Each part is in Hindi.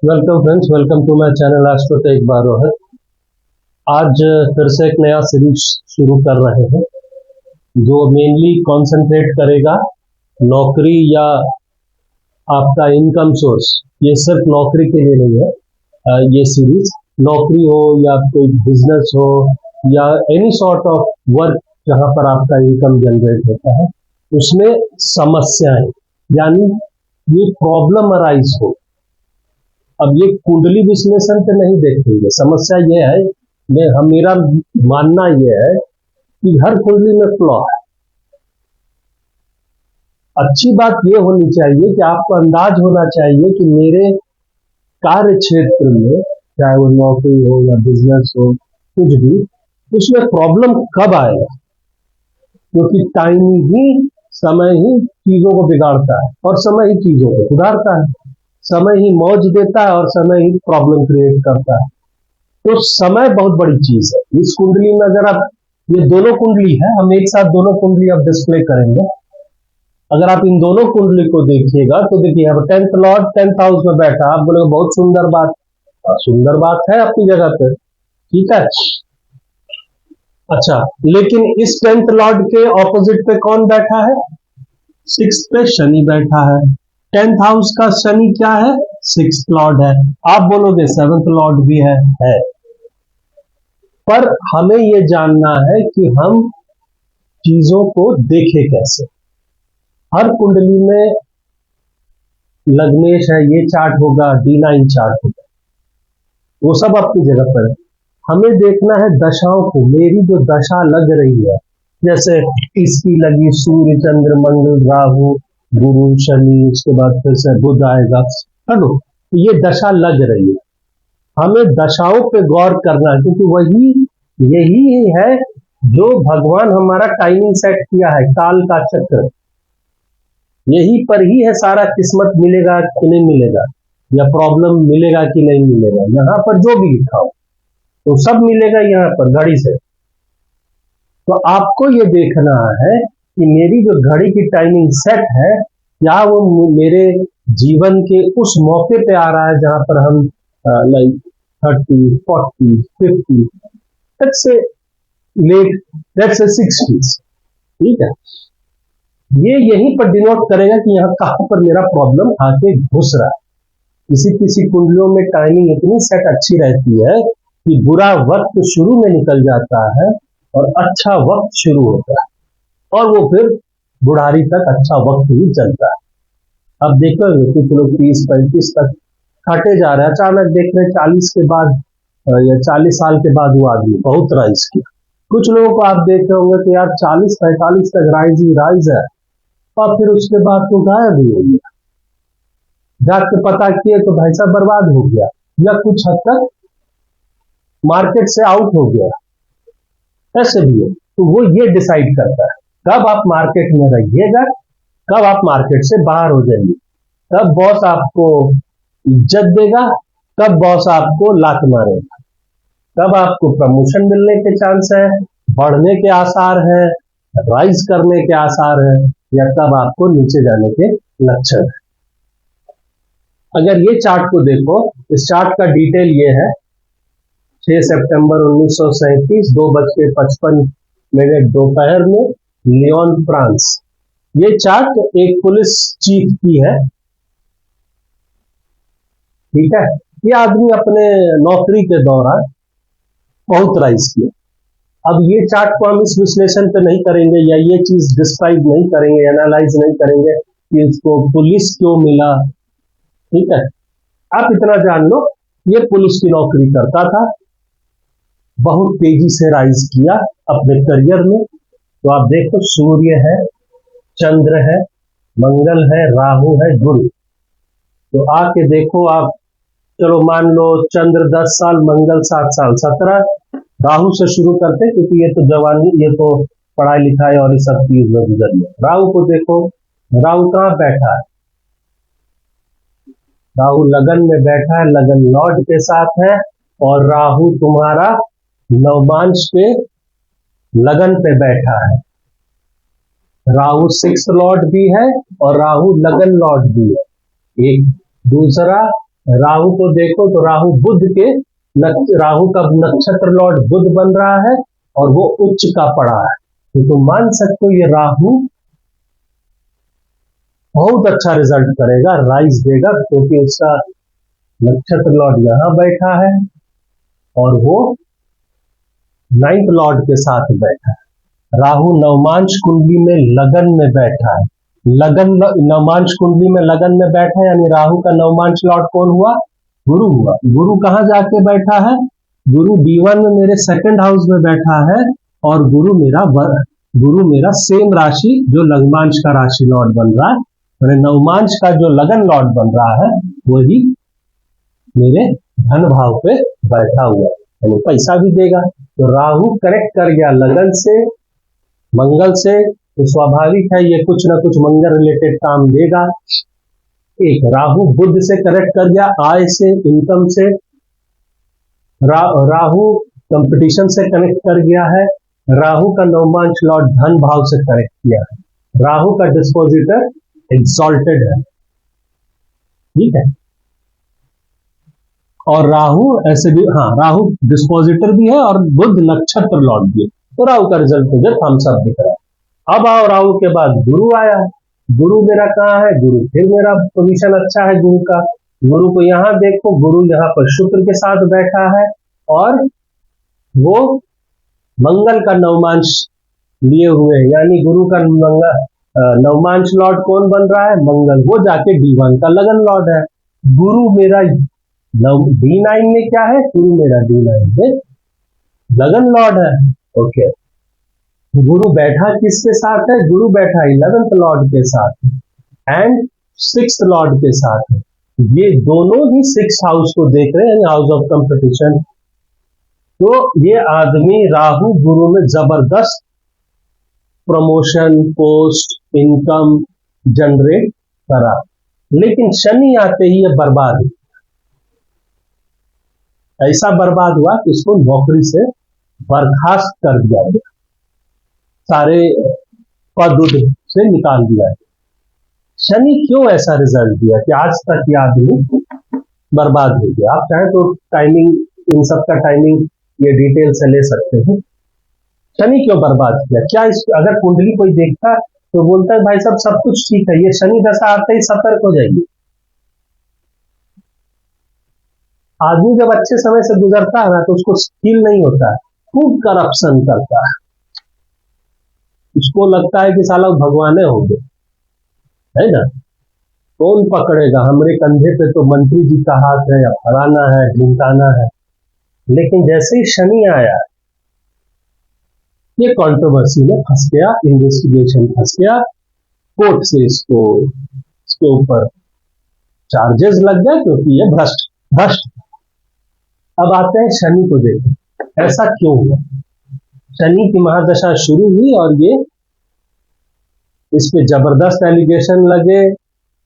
Welcome friends, welcome to my channel Astro Tech by Rohit. आज फिर से एक नया सीरीज शुरू कर रहे हैं जो मेनली कंसंट्रेट करेगा नौकरी या आपका इनकम सोर्स। ये सिर्फ नौकरी के लिए नहीं है। ये सीरीज नौकरी हो या कोई बिजनेस हो या एनी सॉर्ट ऑफ वर्क जहाँ पर आपका इनकम जनरेट होता है, उसमें समस्याएं यानी ये प्रॉब्लम अराइज हो। अब ये कुंडली विश्लेषण पे नहीं देखेंगे। समस्या ये है, मेरा मानना ये है कि हर कुंडली में फ्लॉ है। अच्छी बात ये होनी चाहिए कि आपको अंदाज होना चाहिए कि मेरे कार्य क्षेत्र में, चाहे वो नौकरी हो या बिजनेस हो, कुछ भी, उसमें प्रॉब्लम कब आएगा, क्योंकि टाइम ही, समय ही चीजों को बिगाड़ता है और समय ही चीजों को सुधारता है। समय ही मौज देता है और समय ही प्रॉब्लम क्रिएट करता है। तो समय बहुत बड़ी चीज है। इस कुंडली में अगर आप, ये दोनों कुंडली है, हम एक साथ दोनों कुंडली अब डिस्प्ले करेंगे। अगर आप इन दोनों कुंडली को देखिएगा तो देखिए अब 10th लॉर्ड 10th हाउस में बैठा। आप बोलेंगे बहुत सुंदर बात। सुंदर बात है अपनी जगह पे, ठीक है। अच्छा, लेकिन इस 10th लॉर्ड के ऑपोजिट पे कौन बैठा है? 6th पे शनि बैठा है। 10th हाउस का शनि क्या है? 6th लॉर्ड है। आप बोलोगे 7th लॉर्ड भी है। पर हमें यह जानना है कि हम चीजों को देखें कैसे। हर कुंडली में लग्नेश है, ये चार्ट होगा, D9 चार्ट होगा, वो सब अपनी जगह पर है। हमें देखना है दशाओं को। मेरी जो दशा लग रही है, जैसे इसकी लगी सूर्य, चंद्र, मंगल, राहु, गुरु, शनि, उसके बाद फिर से बुध आएगा, है ना। ये दशा लग रही है, हमें दशाओं पे गौर करना है, क्योंकि यही है जो भगवान हमारा टाइमिंग सेट किया है, काल का चक्र। यही पर ही है सारा किस्मत मिलेगा कि नहीं मिलेगा, या प्रॉब्लम मिलेगा कि नहीं मिलेगा। यहाँ पर जो भी लिखा हो तो सब मिलेगा यहाँ पर घड़ी से। तो आपको ये देखना है कि मेरी जो घड़ी की टाइमिंग सेट है, क्या वो मेरे जीवन के उस मौके पे आ रहा है जहां पर हम लाइक 30, 40, 50 तक से लेट से 60, ठीक है। ये यहीं पर डिनोट करेगा कि यहाँ कहां पर मेरा प्रॉब्लम आके घुस रहा है। किसी किसी कुंडलियों में टाइमिंग इतनी सेट अच्छी रहती है कि बुरा वक्त शुरू में निकल जाता है और अच्छा वक्त शुरू होता है, और वो फिर बुढ़ारी तक अच्छा वक्त ही चलता है। अब देखोगे कुछ लोग 30-35 तक काटे जा रहे हैं, अचानक देख रहे 40 के बाद या 40 साल के बाद वो आदमी बहुत राइज किया। कुछ लोगों को आप देख रहे होंगे कि यार 40-45 तक राइज है, और फिर उसके बाद तो गायब ही हो गया। जाके पता किए तो भाई साहब बर्बाद हो गया, या कुछ हद तक मार्केट से आउट हो गया। ऐसे भी है। तो वो ये डिसाइड करता है कब आप मार्केट में रहिएगा, कब आप मार्केट से बाहर हो जाएंगे, कब बॉस आपको इज्जत देगा, कब बॉस आपको लात मारेगा, कब आपको प्रमोशन मिलने के चांस है, बढ़ने के आसार है, राइज करने के आसार है, या कब आपको नीचे जाने के लक्षण है। अगर ये चार्ट को देखो, इस चार्ट का डिटेल ये है। 6 सितंबर 1937 2:55 दोपहर में लियोन, फ्रांस। ये चार्ट एक पुलिस चीफ की है, ठीक है। ये आदमी अपने नौकरी के दौरान बहुत राइज किया। अब ये चार्ट को हम इस विश्लेषण पे नहीं करेंगे, या ये चीज डिस्क्राइब नहीं करेंगे, एनालाइज नहीं करेंगे कि इसको पुलिस क्यों मिला, ठीक है। आप इतना जान लो, ये पुलिस की नौकरी करता था, बहुत तेजी से राइज किया अपने करियर में। तो आप देखो, सूर्य है, चंद्र है, मंगल है, राहु है, गुरु। तो आके देखो आप, चलो मान लो चंद्र 10 साल, मंगल 7 साल, 17। राहु से शुरू करते, क्योंकि ये तो जवानी, ये तो पढ़ाई लिखाई और ये सब चीज में गुजर गया। राहु को देखो, राहु कहाँ बैठा है? राहु लगन में बैठा है, लगन लॉर्ड के साथ है, और राहु तुम्हारा नवमांश के लगन पे बैठा है। राहु 6th लॉर्ड भी है और राहु लगन लॉर्ड भी है। एक दूसरा राहु को देखो तो राहु बुध के राहु का नक्षत्र लॉर्ड बुध बन रहा है और वो उच्च का पड़ा है, तो तुम मान सकते हो ये राहु बहुत अच्छा रिजल्ट करेगा, राइज देगा, क्योंकि उसका नक्षत्र लॉर्ड यहां बैठा है और वो 9th लॉर्ड के साथ बैठा है। राहु नवमांश कुंडली में लगन में बैठा है, लगन नवमांश कुंडली में लगन में बैठा है, यानी राहु का नवमांश लॉर्ड कौन हुआ? गुरु हुआ। गुरु कहाँ जाके बैठा है? गुरु D1 में मेरे 2nd हाउस में बैठा है और गुरु मेरा सेम राशि जो लग्नांश का राशि लॉर्ड बन रहा है, मैंने नवमांश का जो लगन लॉर्ड बन रहा है वही मेरे धन भाव पे बैठा हुआ है, यानी पैसा भी देगा। तो राहु करेक्ट कर गया लगन से, मंगल से, तो स्वाभाविक है ये कुछ ना कुछ मंगल रिलेटेड काम देगा। एक राहु बुध से करेक्ट कर गया, आय से, इनकम से। राहु कंपटीशन से कनेक्ट कर गया है। राहु का नवमांश लॉर्ड धन भाव से करेक्ट किया है। राहु का डिस्पोजिटर एक्सॉल्टेड है, ठीक है। और राहु ऐसे भी, हाँ, राहु डिस्पोजिटर भी है और बुध नक्षत्र लॉर्ड भी है, तो राहु का रिजल्ट मुझे थम्स अप दिख रहा है। अब आओ राहु के बाद गुरु आया। गुरु मेरा कहाँ है? गुरु फिर मेरा पोजीशन अच्छा है गुरु का। गुरु को यहाँ देखो, गुरु यहाँ पर शुक्र के साथ बैठा है और वो मंगल का नवमांश लिए हुए है, यानी गुरु का नवमांश लॉर्ड कौन बन रहा है? मंगल। वो जाके D1 का लगन लॉर्ड है। गुरु मेरा D9 में क्या है? गुरु मेरा D9 में लगन लॉर्ड है, ओके। गुरु बैठा किसके साथ है? गुरु बैठा 11th लॉर्ड के साथ एंड 6th लॉर्ड के साथ है। ये दोनों ही 6th हाउस को देख रहे हैं, हाउस ऑफ कंपटीशन। तो ये आदमी राहु गुरु में जबरदस्त प्रमोशन, पोस्ट, इनकम जनरेट करा, लेकिन शनि आते ही ये बर्बाद हुआ। ऐसा बर्बाद हुआ कि इसको नौकरी से बर्खास्त कर दिया गया, सारे पद से निकाल दिया गया। शनि क्यों ऐसा रिजल्ट दिया कि आज तक ये आदमी बर्बाद हो गया? आप चाहें तो टाइमिंग, इन सब का टाइमिंग ये डिटेल से ले सकते हैं। शनि क्यों बर्बाद किया? क्या अगर कुंडली कोई देखता तो बोलता है भाई साहब सब कुछ ठीक है, ये शनि दशा आते ही सतर्क हो जाएगी। आदमी जब अच्छे समय से गुजरता है ना तो उसको फील नहीं होता है, खूब करप्शन करता है, उसको लगता है कि साला भगवाने हो गए, है ना। कौन पकड़ेगा? हमरे कंधे पे तो मंत्री जी का हाथ है, या फलाना है, ढिमकाना है। लेकिन जैसे ही शनि आया, ये कंट्रोवर्सी में फंस गया, इन्वेस्टिगेशन फंस गया, कोर्ट से इसके ऊपर चार्जेस लग गए क्योंकि ये भ्रष्ट। अब आते हैं शनि को देखो, ऐसा क्यों हुआ? शनि की महादशा शुरू हुई और ये इस पे जबरदस्त एलिगेशन लगे,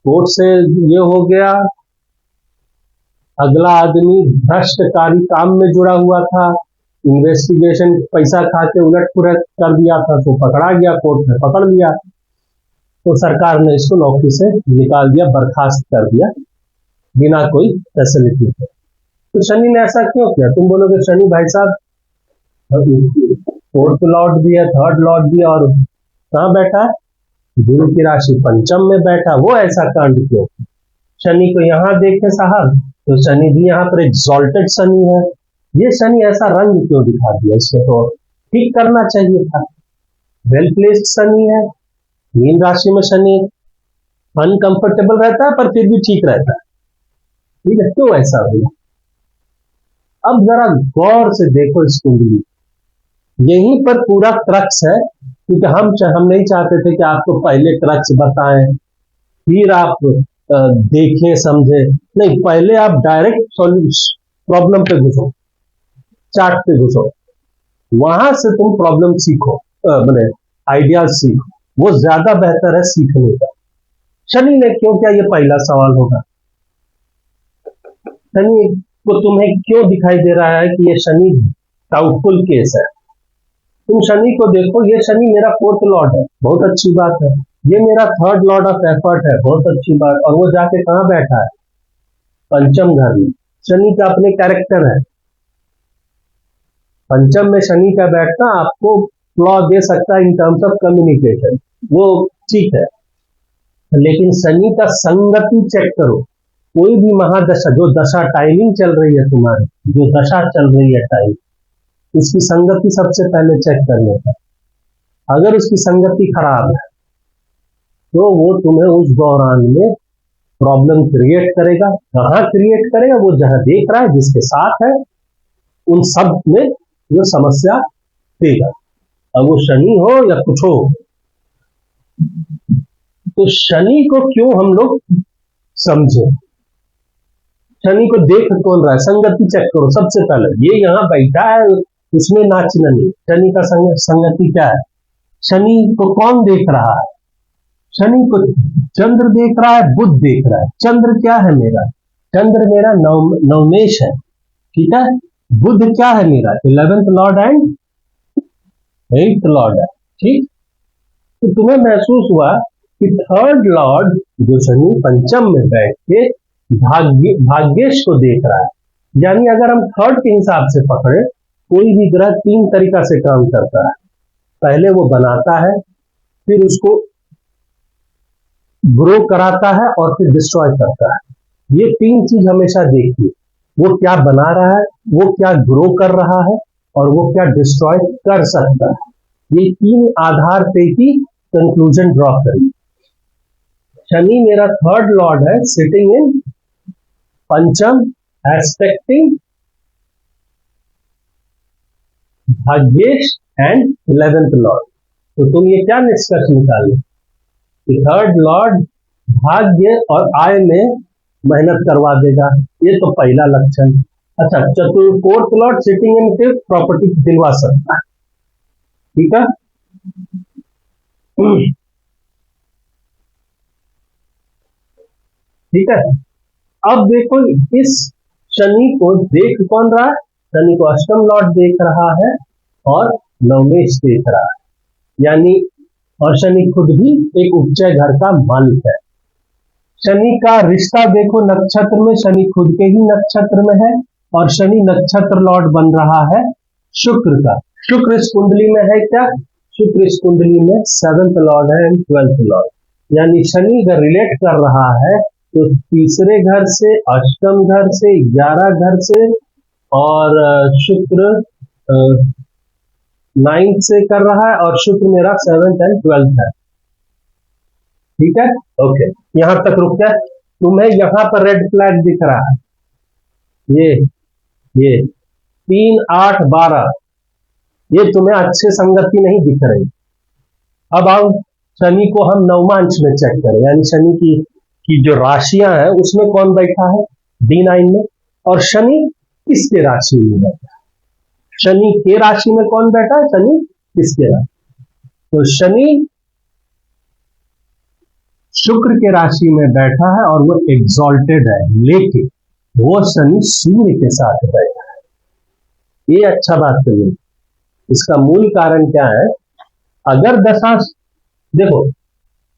कोर्ट से ये हो गया। अगला आदमी भ्रष्टकारी काम में जुड़ा हुआ था, इन्वेस्टिगेशन पैसा खा के उलट पुलट कर दिया था, तो पकड़ा गया, कोर्ट ने पकड़ लिया, तो सरकार ने इसको नौकरी से निकाल दिया, बर्खास्त कर दिया बिना कोई फैसिलिटी के। तो शनि ने ऐसा क्यों किया? तुम बोलोगे शनि भाई साहब 4th लॉर्ड भी है, 3rd लॉर्ड भी है, और कहाँ बैठा है? गुरु की राशि पंचम में बैठा, वो ऐसा कांड क्यों? शनि को यहाँ देखे साहब, तो शनि भी यहाँ पर एक्सॉल्टेड शनि है, ये शनि ऐसा रंग क्यों दिखा दिया? इसको तो ठीक करना चाहिए था। वेल प्लेस्ड शनि है, मीन राशि में शनि अनकंफर्टेबल रहता है पर फिर भी ठीक रहता है, ठीक है, क्यों ऐसा हुआ? अब जरा गौर से देखो इस कुंडली, यहीं पर पूरा क्रक्स है, क्योंकि हम नहीं चाहते थे कि आपको पहले क्रक्स बताएं फिर आप देखें समझे, नहीं, पहले आप डायरेक्ट प्रॉब्लम पे घुसो, चार्ट पे घुसो, वहां से तुम प्रॉब्लम सीखो, मैंने आइडियाज सीखो, वो ज्यादा बेहतर है सीखने का। शनि ने क्यों किया? ये पहला सवाल होगा। शनि को तुम्हें क्यों दिखाई दे रहा है कि ये शनि डाउटफुल केस है? तुम शनि को देखो, ये शनि मेरा 4th लॉर्ड है, बहुत अच्छी बात है, ये मेरा 3rd लॉर्ड ऑफ एफर्ट है, बहुत अच्छी बात, और वो जाके कहाँ बैठा है? पंचम घर में शनि का अपने कैरेक्टर है। पंचम में शनि का बैठना आपको फ्लॉ दे सकता है इन टर्म्स ऑफ कम्युनिकेशन, वो ठीक है, लेकिन शनि का संगति चेक करो। कोई भी महादशा, जो दशा टाइमिंग चल रही है तुम्हारी, जो दशा चल रही है टाइम, इसकी संगति सबसे पहले चेक करने का। अगर उसकी संगति खराब है तो वो तुम्हें उस दौरान में प्रॉब्लम क्रिएट करेगा। कहाँ क्रिएट करेगा? वो जहां देख रहा है, जिसके साथ है, उन सब में वो समस्या देगा। अब वो शनि हो या कुछ हो। तो शनि को क्यों हम लोग समझे? शनि को देख कौन रहा है? संगति चेक करो सबसे पहले। ये यहाँ बैठा है, उसमें नाचना नहीं। शनि का संगति क्या है? शनि को कौन देख रहा है? शनि को चंद्र देख रहा है, बुध देख रहा है। चंद्र क्या है मेरा? चंद्र मेरा नवमेश है, ठीक है। बुध क्या है मेरा? 11th Lord and 8th Lord है, ठीक। तो तुम्हें महसूस हुआ कि थर्ड लॉर्ड जो शनि पंचम में बैठ के भाग्येश को देख रहा है। यानी अगर हम थर्ड के हिसाब से पकड़े, कोई भी ग्रह तीन तरीका से काम करता है। पहले वो बनाता है, फिर उसको ग्रो कराता है और फिर डिस्ट्रॉय करता है। ये तीन चीज हमेशा देखिए, वो क्या बना रहा है, वो क्या ग्रो कर रहा है, और वो क्या डिस्ट्रॉय कर सकता है। ये तीन आधार पे ही कंक्लूजन ड्रॉ करिए। शनि मेरा थर्ड लॉर्ड है, सिटिंग इन पंचम, expecting Bhagyesh and 11th Lord. तो तुम ये क्या निष्कर्ष निकाले कि थर्ड लॉर्ड भाग्य और आय में मेहनत करवा देगा। ये तो पहला लक्षण। अच्छा, fourth Lord sitting in fifth, property दिलवा सकता है, ठीक है। ठीक है। अब देखो, इस शनि को देख कौन रहा है? शनि को अष्टम लॉर्ड देख रहा है और नवमेश देख रहा है। यानी और शनि खुद भी एक उपचय घर का मालिक है। शनि का रिश्ता देखो नक्षत्र में, शनि खुद के ही नक्षत्र में है और शनि नक्षत्र लॉर्ड बन रहा है शुक्र का। शुक्र इस कुंडली में है क्या? शुक्र इस कुंडली में 7th लॉर्ड है एंड 12th लॉर्ड। यानी शनि अगर रिलेट कर रहा है तो तीसरे घर से, अष्टम घर से, 11 घर से, और शुक्र 9th से कर रहा है, और शुक्र मेरा 7th एंड 12th है, ठीक है। ओके, यहां तक रुक गया। तुम्हें यहां पर रेड फ्लैग दिख रहा है, ये 3, 8, 12, ये तुम्हें अच्छे संगति नहीं दिख रही। अब आओ शनि को हम नवमांश में चेक करें, यानी शनि की जो राशियां हैं उसमें कौन बैठा है? D9 में। और शनि किसके राशि में बैठा है? शनि के राशि में कौन बैठा है? शनि किसके राशि? तो शनि शुक्र के राशि में बैठा है और वो एग्जॉल्टेड है, लेकिन वो शनि सूर्य के साथ बैठा है। ये अच्छा बात करिए। इसका मूल कारण क्या है? अगर दशा, देखो,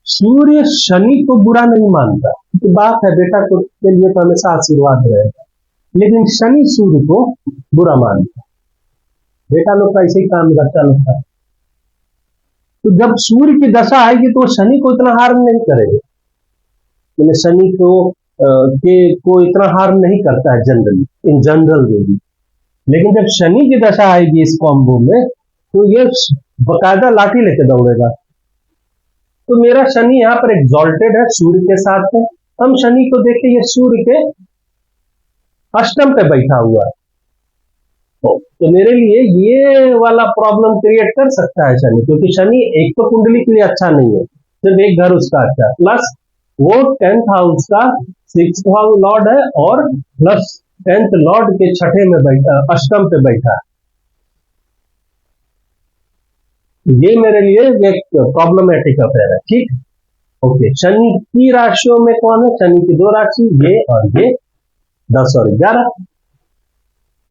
सूर्य शनि को बुरा नहीं मानता, तो बात है बेटा को के लिए तो हमेशा आशीर्वाद रहेगा, लेकिन शनि सूर्य को बुरा मानता है। बेटा लोग का ऐसे ही काम करता लगता है। तो जब सूर्य की दशा आएगी तो शनि को इतना हार्म नहीं करेगा। मैंने शनि को इतना हार्म नहीं करता है जनरली, इन जनरल वे भी। लेकिन जब शनि की दशा आएगी इस कॉम्बो में, तो ये बकायदा लाठी लेके दौड़ेगा। तो मेरा शनि यहाँ पर एग्जॉल्टेड है, सूर्य के साथ है। हम शनि को देखें, ये सूर्य के अष्टम पे बैठा हुआ है। तो मेरे लिए ये वाला प्रॉब्लम क्रिएट कर सकता है शनि, क्योंकि शनि एक तो कुंडली के लिए अच्छा नहीं है, सिर्फ एक घर उसका अच्छा है, प्लस वो 10th हाउस का 6th लॉर्ड है, और प्लस 10th लॉर्ड के छठे में बैठा, अष्टम पे बैठा है। ये मेरे लिए एक प्रॉब्लमैटिक अफेयर है, ठीक। ओके, शनि की राशियों में कौन है? शनि की दो राशि, ये और ये, 10 और 11।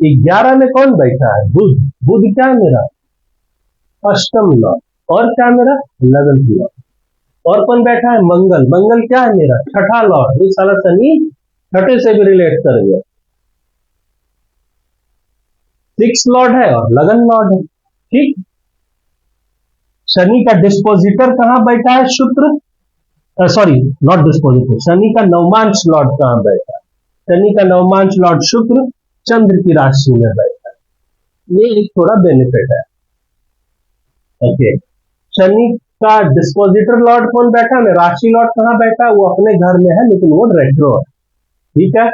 11 में कौन बैठा है? बुध। बुध क्या है मेरा? अष्टम लॉर्ड। और क्या मेरा? 11th Lord. और कौन बैठा है? मंगल। मंगल क्या है मेरा? छठा लॉर्ड। ये साला शनि छठे से भी रिलेट कर गया। 6 लॉर्ड है और लगन लॉर्ड है, ठीक। शनि का डिस्पोजिटर कहां बैठा है? शुक्र, सॉरी नॉट डिस्पोजिटर, शनि का नवमांश लॉर्ड कहां बैठा है? शनि का नवमांश लॉर्ड शुक्र चंद्र की राशि में बैठा है। ये एक थोड़ा बेनिफिट है। ओके, शनि का डिस्पोजिटर लॉर्ड कौन बैठा है? राशि लॉर्ड कहां बैठा है? वो अपने घर में है, लेकिन वो रेट्रो है, ठीक है।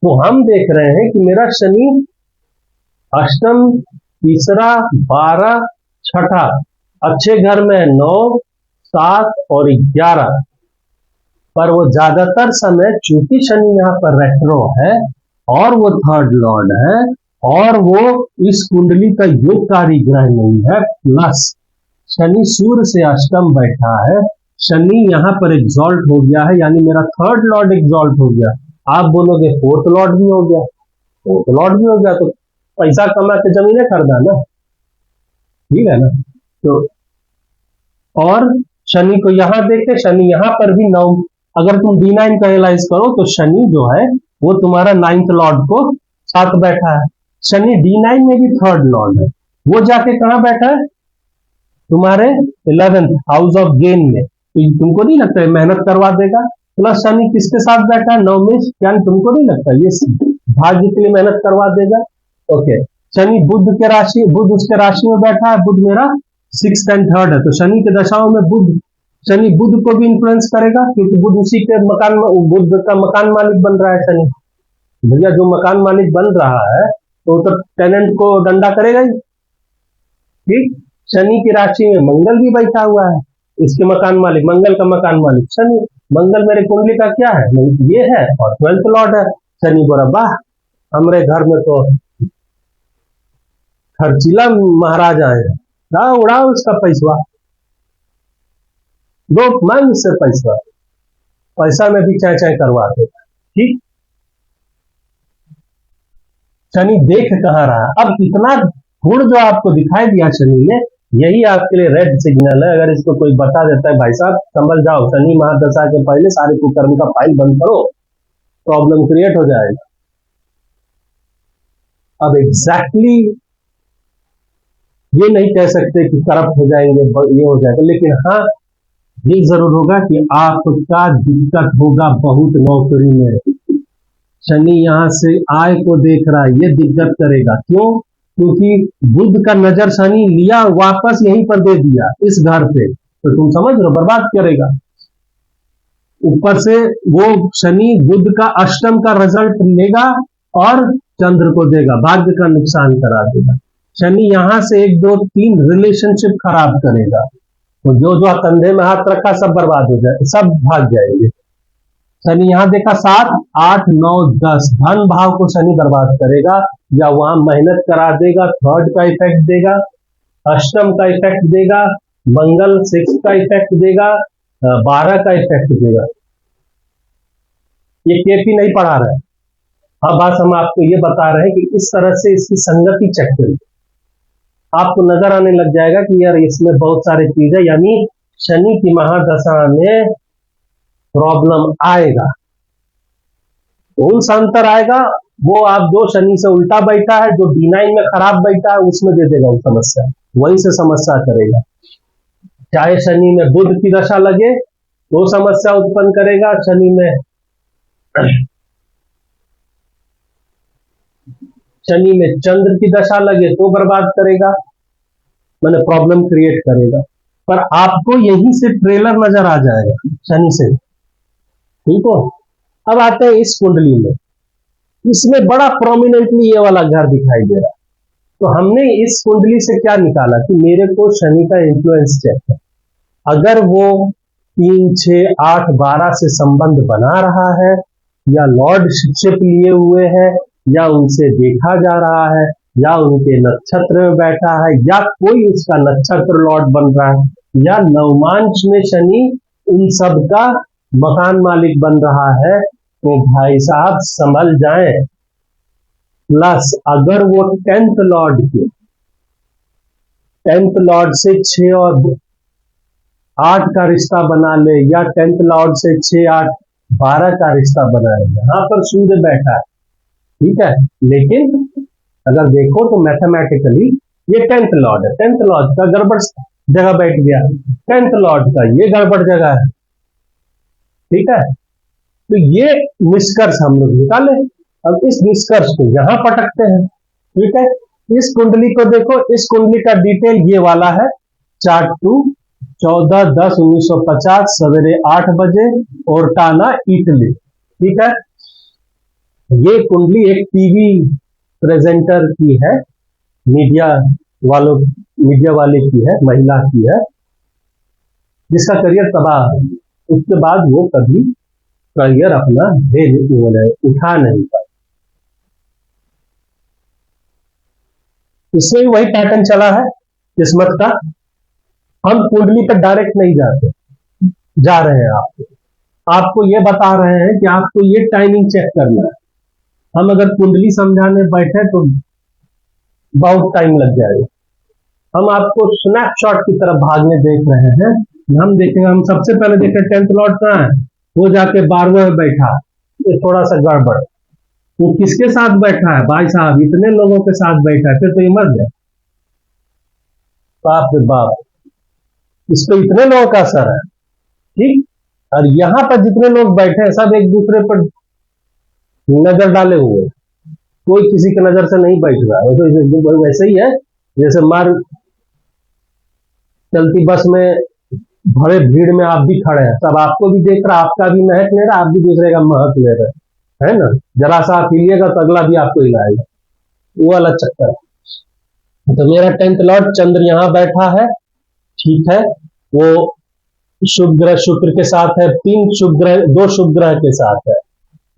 तो हम देख रहे हैं कि मेरा शनि अष्टम, तीसरा, 12, छठा, अच्छे घर में 9, 7 और 11, पर वो ज्यादातर समय चूंकि शनि यहाँ पर रेट्रो है और वो थर्ड लॉर्ड है और वो इस कुंडली का योगकारी ग्रह नहीं है, प्लस शनि सूर्य से अष्टम बैठा है, शनि यहाँ पर एग्जॉल्ट हो गया है, यानी मेरा थर्ड लॉर्ड एग्जॉल्ट हो गया। आप बोलोगे फोर्थ लॉर्ड भी हो गया, फोर्थ लॉर्ड भी हो गया तो पैसा कमा के जमीनें खरीदा ना, ठीक है ना। तो और शनि को यहां देखे, शनि यहां पर भी 9, अगर तुम D9 का एनालाइज करो तो शनि जो है वो तुम्हारा 9th लॉर्ड को साथ बैठा है। शनि D9 में भी थर्ड लॉर्ड है, वो जाके कहां बैठा है? तुम्हारे 11th हाउस ऑफ गेन में। तो तुमको नहीं लगता है मेहनत करवा देगा? प्लस शनि किसके साथ बैठा है? 9 में, यानी तुमको नहीं लगता ये भाग्य के लिए मेहनत करवा देगा? ओके, शनि बुध के राशि, बुध उसके राशि में बैठा है, बुध मेरा 6th एंड 3rd है, तो शनि के दशाओं में बुध, शनि बुध को भी इन्फ्लुएंस करेगा, क्योंकि बुध उसी के मकान, बुध का मकान मालिक बन रहा है शनि। भैया जो मकान मालिक बन रहा है तो टेनेंट को डंडा करेगा ही, ठीक। शनि की राशि में मंगल भी बैठा हुआ है, इसके मकान मालिक, मंगल का मकान मालिक शनि। मंगल मेरे कुंडली का क्या है? ये है और 12th लॉर्ड है। शनि बोला वाह, हमारे घर में तो खर्चीला महाराज आए, उड़ाओ उसका पैसा, दो मन से पैसा, पैसा में भी चाय चाय करवा देगा, ठीक। शनि देख कहां रहा? अब इतना गुण जो आपको दिखाई दिया शनि ने, यही आपके लिए रेड सिग्नल है। अगर इसको कोई बता देता है भाई साहब संभल जाओ, शनि महादशा के पहले सारे कुकर्म का फाइल बंद करो, प्रॉब्लम क्रिएट हो जाएगा। अब एग्जैक्टली ये नहीं कह सकते कि करप्ट हो जाएंगे, ये हो जाएगा, लेकिन हाँ ये जरूर होगा कि आपका दिक्कत होगा बहुत नौकरी में। शनि यहां से आय को देख रहा है, ये दिक्कत करेगा। क्यों? क्योंकि बुध का नजर शनि लिया, वापस यहीं पर दे दिया इस घर पे, तो तुम समझ लो बर्बाद करेगा। ऊपर से वो शनि बुध का अष्टम का रिजल्ट लेगा और चंद्र को देगा, भाग्य का नुकसान करा देगा। शनि यहां से 1, 2, 3 रिलेशनशिप खराब करेगा, तो जो कंधे में हाथ रखा सब बर्बाद हो जाए, सब भाग जाएंगे। शनि यहां देखा 7, 8, 9, 10 धन भाव को शनि बर्बाद करेगा, या वहां मेहनत करा देगा, थर्ड का इफेक्ट देगा, अष्टम का इफेक्ट देगा, मंगल 6 का इफेक्ट देगा, 12 का इफेक्ट देगा। ये केपी नहीं पढ़ा रहा है, अब बस हम आपको ये बता रहे हैं कि इस तरह से इसकी संगति चेक करिए, आपको नजर आने लग जाएगा कि यार इसमें बहुत सारी चीजें, यानी शनि की महादशा में प्रॉब्लम आएगा। कौन सा अंतर आएगा? वो आप जो शनि से उल्टा बैठा है, जो D9 में खराब बैठा है, उसमें दे देगा वो समस्या, वहीं से समस्या करेगा। चाहे शनि में बुध की दशा लगे तो समस्या उत्पन्न करेगा, शनि में चंद्र की दशा लगे तो बर्बाद करेगा, मैंने प्रॉब्लम क्रिएट करेगा। पर आपको यहीं से ट्रेलर नजर आ जाएगा शनि से, ठीक हो। अब आते हैं इस कुंडली में, इसमें बड़ा प्रोमिनेंटली ये वाला घर दिखाई दे रहा है। तो हमने इस कुंडली से क्या निकाला कि मेरे को शनि का इन्फ्लुएंस चेक है। अगर वो 3, 6, 8, 12 से संबंध बना रहा है, या लॉर्डशिप लिए हुए है, या उनसे देखा जा रहा है, या उनके नक्षत्र में बैठा है, या कोई उसका नक्षत्र लॉर्ड बन रहा है, या नवमांश में शनि उन सब का मकान मालिक बन रहा है, तो भाई साहब संभल जाएं। प्लस अगर वो 10th लॉर्ड के 10th लॉर्ड से 6 और 8 का रिश्ता बना ले, या 10th लॉर्ड से 6, 8 12 का रिश्ता बना है, यहाँ पर सूर्य बैठा है, ठीक है। लेकिन अगर देखो तो मैथमेटिकली ये 10th लॉर्ड है, 10th लॉर्ड का गड़बड़ जगह बैठ गया, 10th लॉर्ड का ये गड़बड़ जगह है, ठीक है। तो ये निष्कर्ष हम लोग निकाले। अब इस निष्कर्ष को यहां पटकते हैं, ठीक है। इस कुंडली को देखो, इस कुंडली का डिटेल ये वाला है, चार्ट 2 14/10/1950 सवेरे 8 बजे, ओर्टाना इटली, ठीक है। ये कुंडली एक टीवी प्रेजेंटर की है, मीडिया वालों, मीडिया वाले की है, महिला की है, जिसका करियर तबाह है। उसके बाद वो कभी करियर अपना उठा नहीं पाए। इसमें वही पैटर्न चला है किस्मत का। हम कुंडली पर डायरेक्ट नहीं जाते, जा रहे हैं आपको ये बता रहे हैं कि आपको ये टाइमिंग चेक करना है। हम अगर कुंडली समझाने बैठे तो बहुत टाइम लग जाएगा। हम आपको स्नैपशॉट की तरफ भागने देख रहे हैं। हम देखेंगे, हम सबसे पहले देखें 10th लॉर्ड कहाँ है, वो जाके 12वें में बैठा, ये थोड़ा सा गड़बड़। वो किसके साथ बैठा है भाई साहब, इतने लोगों के साथ बैठा है, फिर तो ये मर गया, बाप रे बाप, इस पे इतने लोगों का असर है, ठीक। और यहाँ पर जितने लोग बैठे हैं सब एक दूसरे पर नजर डाले हुए, कोई किसी की नजर से नहीं बैठ रहा है। वैसे ही है जैसे मार चलती बस में भरे भीड़ में आप भी खड़े हैं, सब आपको भी देख रहा, आपका भी महक ले रहा, आप भी दूसरे का महक ले रहे, है ना। जरा सा आप हिलिएगा तो अगला भी आपको हिलाएगा, वो वाला चक्कर। तो मेरा 10th लॉर्ड चंद्र यहाँ बैठा है, ठीक है। वो शुभ ग्रह शुक्र के साथ है, 3 शुभ ग्रह, 2 शुभ ग्रह के साथ है।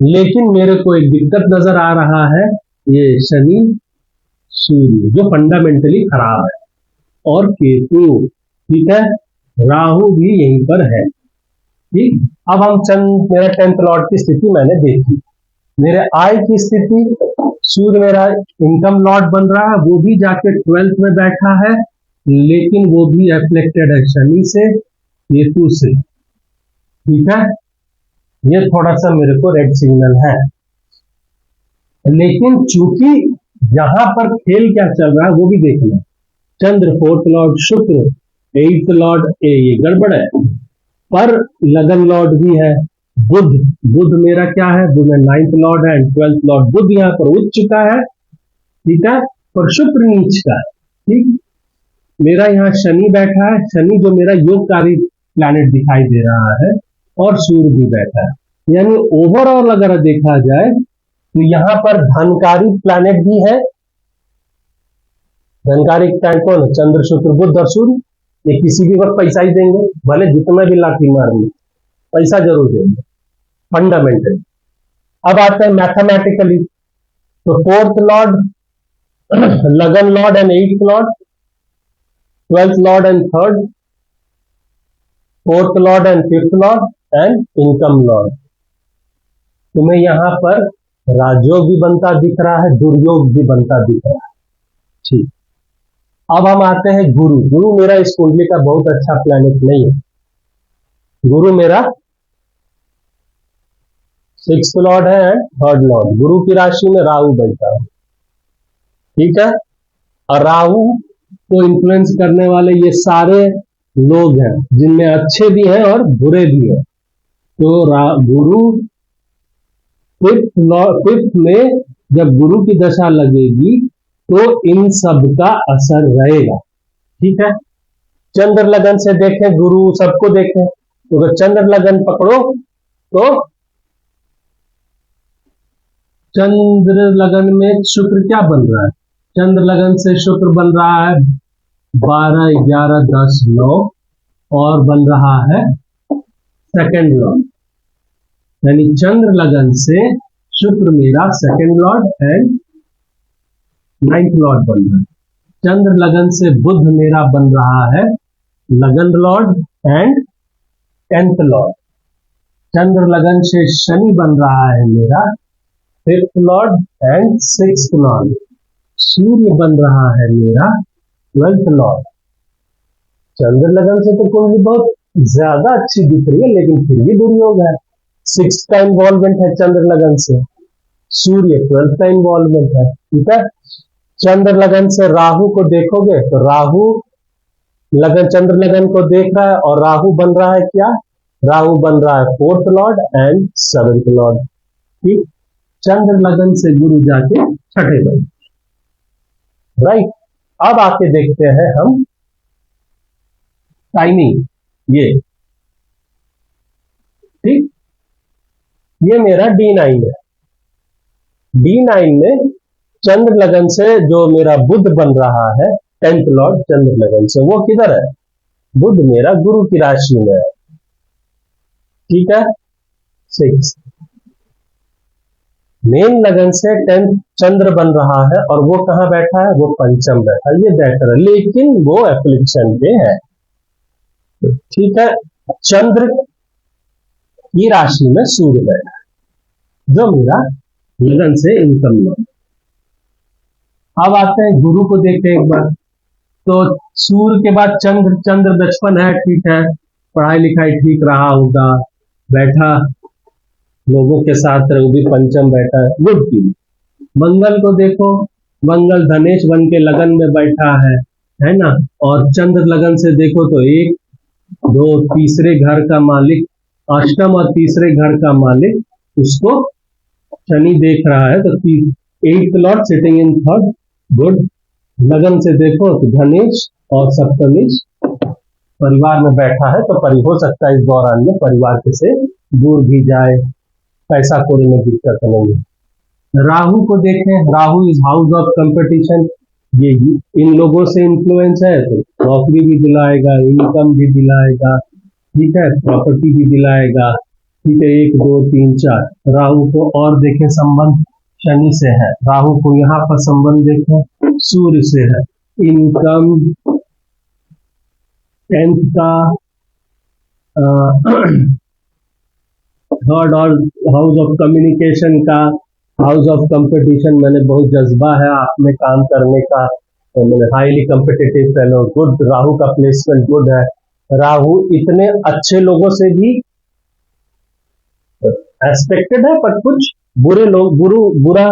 लेकिन मेरे को एक दिक्कत नजर आ रहा है, ये शनि सूर्य जो फंडामेंटली खराब है, और केतु, ठीक है, राहु भी यहीं पर है, ठीक। अब हम मेरा 10th लॉर्ड की स्थिति मैंने देखी, मेरे आय की स्थिति, सूर्य मेरा इनकम लॉर्ड बन रहा है, वो भी जाके 12th में बैठा है, लेकिन वो भी एफ्लेक्टेड है शनि से, केतु से, ठीक है। ये थोड़ा सा मेरे को रेड सिग्नल है। लेकिन चूंकि यहां पर खेल क्या चल रहा है वो भी देखना, चंद्र 4th लॉर्ड, शुक्र 8th लॉर्ड, ये गड़बड़ है, पर लगन लॉर्ड भी है, बुध मेरा क्या है, बुध में 9th लॉर्ड है, 12th लॉर्ड, बुध यहाँ पर उच्च चुका है, ठीक है, पर शुक्र नीच का है, ठीक। मेरा यहाँ शनि बैठा है, शनि जो मेरा योगकारी प्लैनेट दिखाई दे रहा है, और सूर्य भी बैठा है। यानी ओवरऑल अगर देखा जाए तो यहाँ पर धनकारी प्लैनेट भी है। धनकारी प्लैनेट कौन है, चंद्र शुक्र बुध और सूर्य। ये किसी भी वक्त पैसा ही देंगे, भले जितना भी लाठी मार ले, पैसा जरूर देंगे फंडामेंटली। अब आते हैं मैथमेटिकली, तो 4th लॉर्ड लगन Lord and 8th Lord, 12th Lord and 3rd, 4th Lord and 5th Lord and income Lord. तुम्हें यहां पर राजयोग भी बनता दिख रहा है, दुर्योग भी बनता दिख रहा है, ठीक। अब हम आते हैं गुरु मेरा इस कुंडली का बहुत अच्छा प्लैनेट नहीं है। गुरु मेरा 6th लॉर्ड है एंड 3rd लॉर्ड। गुरु की राशि में राहु बैठा है, ठीक है। और राहु को इन्फ्लुएंस करने वाले ये सारे लोग हैं, जिनमें अच्छे भी हैं और बुरे भी हैं। तो गुरु 5th में जब गुरु की दशा लगेगी तो इन सब का असर रहेगा, ठीक है। चंद्र लगन से देखें, गुरु सबको देखें, तो अगर चंद्र लगन पकड़ो तो चंद्र लगन में शुक्र क्या बन रहा है, चंद्र लगन से शुक्र बन रहा है 12, 11, 10, 9, और बन रहा है 2nd लॉर्ड। यानी चंद्र लगन से शुक्र मेरा 2nd Lord and 9th Lord बन रहा है। चंद्र लगन से बुध मेरा बन रहा है लगन लॉर्ड एंड 10th लॉर्ड। चंद्र लगन से शनि बन रहा है मेरा 5th Lord and 6th Lord. सूर्य बन रहा है मेरा 12th लॉर्ड। चंद्र लगन से तो कुंडली बहुत ज्यादा अच्छी दिख रही है, लेकिन फिर भी दुर्योग है। 6 का इन्वॉल्वमेंट है चंद्र लगन से, सूर्य 12 का इन्वॉल्वमेंट है। ठीक है, चंद्र लगन से राहु को देखोगे तो राहु लगन चंद्र लगन को देख रहा है और राहु बन रहा है क्या, राहु बन रहा है 4th Lord and 7th Lord. ठीक, चंद्र लगन से गुरु जाके छठे बन, राइट। अब आके देखते हैं हम टाइमिंग, ये ठीक, ये मेरा D9 है। D9 में चंद्र लगन से जो मेरा बुध बन रहा है 10th लॉर्ड चंद्र लगन से, वो किधर है, बुध मेरा गुरु की राशि में है। ठीक है, 6 मेन लगन से 10th चंद्र बन रहा है और वो कहां बैठा है, वो पंचम बैठा है, ये बेटर है, लेकिन वो एप्लिकेशन पे है। ठीक है, चंद्र की राशि में सूर्य बैठा है जो मेरा लगन से इनकम लॉर्ड। अब आते हैं गुरु को देखते हैं एक बार, तो सूर्य के बाद चंद्र, चंद्र बचपन है, ठीक है, पढ़ाई लिखाई ठीक रहा होगा, बैठा लोगों के साथ, वो भी पंचम बैठा है, गुड की। मंगल को देखो, मंगल धनेश बन के लगन में बैठा है ना, और चंद्र लगन से देखो तो 1 2 तीसरे घर का मालिक, अष्टम और तीसरे घर का मालिक, उसको शनि देख रहा है, तो 8th Lord sitting in 3rd, good. लगन से देखो तो धनेश और सप्तमेश परिवार में बैठा है, तो हो सकता है इस दौरान में परिवार के से दूर भी जाए, पैसा कौड़ी में दिक्कत नहीं है। राहु को देखें, Rahu is house of competition, ये इन लोगों से इन्फ्लुएंस है तो नौकरी भी दिलाएगा, इनकम भी दिलाएगा, ठीक है, प्रॉपर्टी भी दिलाएगा। ठीक है, 1 2 3 4 राहु को, और देखें संबंध शनि से है, राहु को यहाँ पर संबंध देखें सूर्य से है, इनकम 10th का 3rd और हाउस ऑफ कम्युनिकेशन का, हाउस ऑफ कंपटीशन, मैंने बहुत जज्बा है आप में काम करने का, तो मैंने highly competitive fellow, good. Rahu का प्लेसमेंट गुड है, राहु इतने अच्छे लोगों से भी एक्सपेक्टेड है, पर कुछ बुरे लोग, बुरा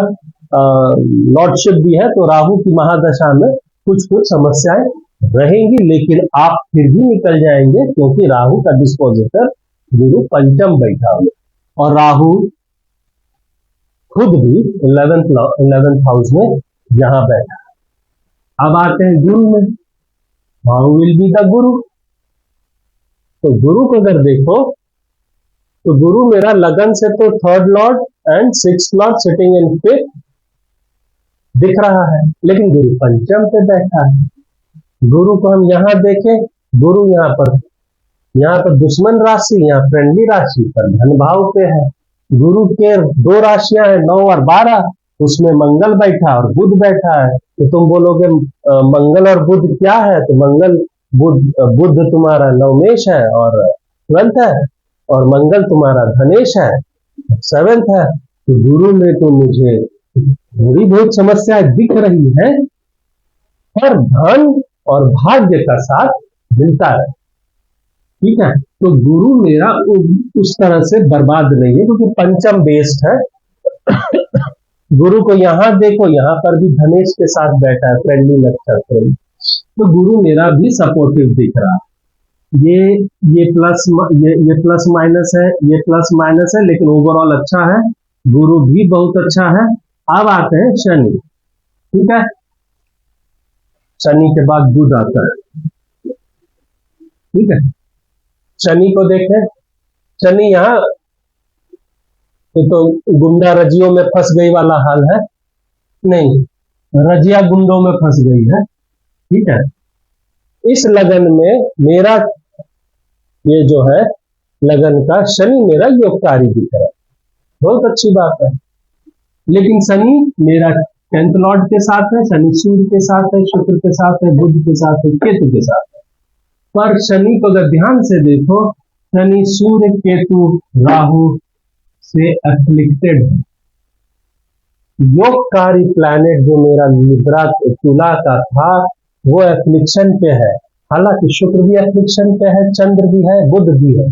लॉर्डशिप भी है, तो राहु की महादशा में कुछ समस्याएं रहेंगी, लेकिन आप फिर भी निकल जाएंगे, क्योंकि राहु का डिस्पोजिटर गुरु पंचम बैठा हुआ, और राहु खुद भी 11th हाउस में यहां बैठा। अब आते हैं गुरु में, हाउ विल बी द गुरु, तो गुरु को अगर देखो तो गुरु मेरा लगन से तो 3rd Lord and 6th Lord sitting in 5th दिख रहा है, लेकिन गुरु पंचम पे बैठा है। गुरु को हम यहां देखें, गुरु यहाँ पर दुश्मन राशि, यहाँ फ्रेंडली राशि पर धन भाव पे है। गुरु के 2 राशियां हैं 9 और 12, उसमें मंगल बैठा और बुध बैठा है, तो तुम बोलोगे मंगल और बुध क्या है, तो मंगल बुध तुम्हारा नवमेश है और 12th है, और मंगल तुम्हारा धनेश है 7th है, तो गुरु में तो मुझे थोड़ी बहुत समस्या दिख रही है, पर धन और भाग्य का साथ मिलता है। ठीक है, तो गुरु मेरा उस तरह से बर्बाद नहीं है, क्योंकि पंचम बेस्ड है। गुरु को यहाँ देखो, यहाँ पर भी धनेश के साथ बैठा है, फ्रेंडली नक्षत्र में, तो गुरु मेरा भी सपोर्टिव दिख रहा है। ये प्लस माइनस है, ये प्लस माइनस है, लेकिन ओवरऑल अच्छा है, गुरु भी बहुत अच्छा है। अब आते हैं शनि, ठीक है, शनि के बाद बुध आता है। ठीक है, शनि को देखें, शनि यहाँ तो गुंडा रजियों में फंस गई वाला हाल है, नहीं, रजिया गुंडों में फंस गई है। ठीक है, इस लगन में मेरा ये जो है लगन का शनि मेरा योगकारी दिख रहा है, बहुत अच्छी बात है, लेकिन शनि मेरा 10th लॉर्ड के साथ है, शनि सूर्य के साथ है, शुक्र के साथ है, बुध के साथ है, केतु के साथ है। पर शनि को अगर ध्यान से देखो, शनि सूर्य केतु राहु से अफ्लिक्टेड है। योगकारी प्लैनेट जो मेरा लिब्रा तुला का था वो एफ्लिक्शन पे है, हालांकि शुक्र भी एफ्लिक्शन पे है, चंद्र भी है, बुध भी है,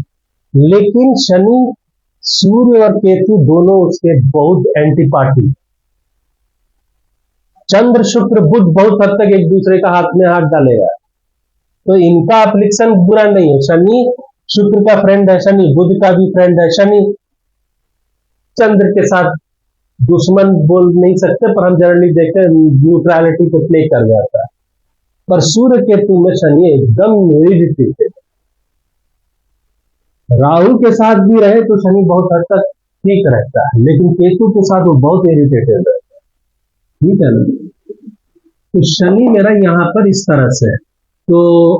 लेकिन शनि सूर्य और केतु दोनों उसके बहुत एंटी पार्टी। चंद्र शुक्र बुध बहुत हद तक एक दूसरे का हाथ में हाथ डालेगा, तो इनका अप्लिक्शन बुरा नहीं है। शनि शुक्र का फ्रेंड है, शनि बुध का भी फ्रेंड है। शनि चंद्र के साथ दुश्मन बोल नहीं सकते, पर हम जनरली देखते हैं न्यूट्रलिटी पे प्ले कर जाता है। पर सूर्य केतु में शनि एकदम इरिटेटेड। राहु के साथ भी रहे तो शनि बहुत हद तक ठीक रहता है, लेकिन केतु के साथ वो बहुत इरिटेटेड रहता है। ठीक है ना? तो शनि मेरा यहाँ पर इस तरह से है। तो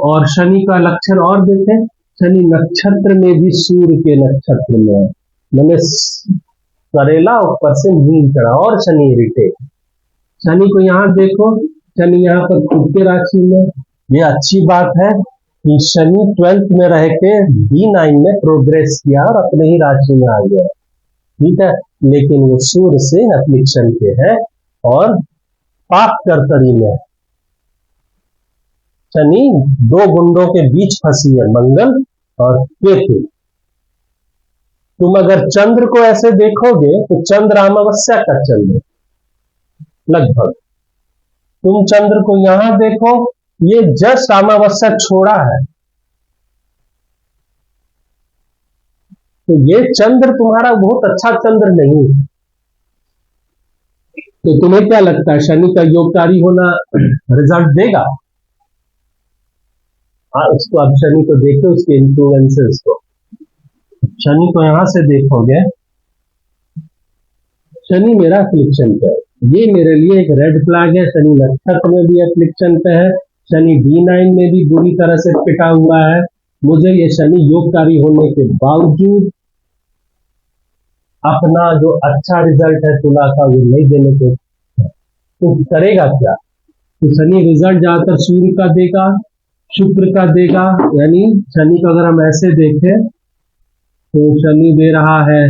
और शनि का लक्षण और देखें, शनि नक्षत्र में भी सूर्य के नक्षत्र में है, मैंने करेला ऊपर से नींद चढ़ा और शनि इरिटेट। शनि को यहाँ देखो, शनि यहाँ पर खुद के राशि में, ये अच्छी बात है कि शनि 12th में रह के D9 में प्रोग्रेस किया और अपने ही राशि में आ गया। ठीक है, लेकिन वो सूर्य से अफ्लिक्शन पे है और पाप कर्तरी में। शनि दो गुंडों के बीच फंसी है, मंगल और केतु। तुम अगर चंद्र को ऐसे देखोगे तो चंद्र अमावस्या का चंद्र लगभग। तुम चंद्र को यहां देखो, ये जस्ट अमावस्या छोड़ा है, तो ये चंद्र तुम्हारा बहुत अच्छा चंद्र नहीं है। तो तुम्हें क्या लगता है शनि का योगकारी होना रिजल्ट देगा? हाँ, उसको अब शनि को देखो, उसके इन्फ्लुएंसेस को। शनि को यहां से देखोगे, शनि मेरा अफ्लिक्शन पे है, ये मेरे लिए एक रेड फ्लैग है। शनि नक्षत्र में भी अफ्लिक्शन पे है, शनि D9 में भी बुरी तरह से पिटा हुआ है। मुझे ये शनि योगकारी होने के बावजूद अपना जो अच्छा रिजल्ट है तुला का वो नहीं देने को, तो करेगा क्या? तो शनि रिजल्ट ज्यादातर सूर्य का देगा, शुक्र का देगा। यानी शनि को अगर हम ऐसे देखें तो शनि दे रहा है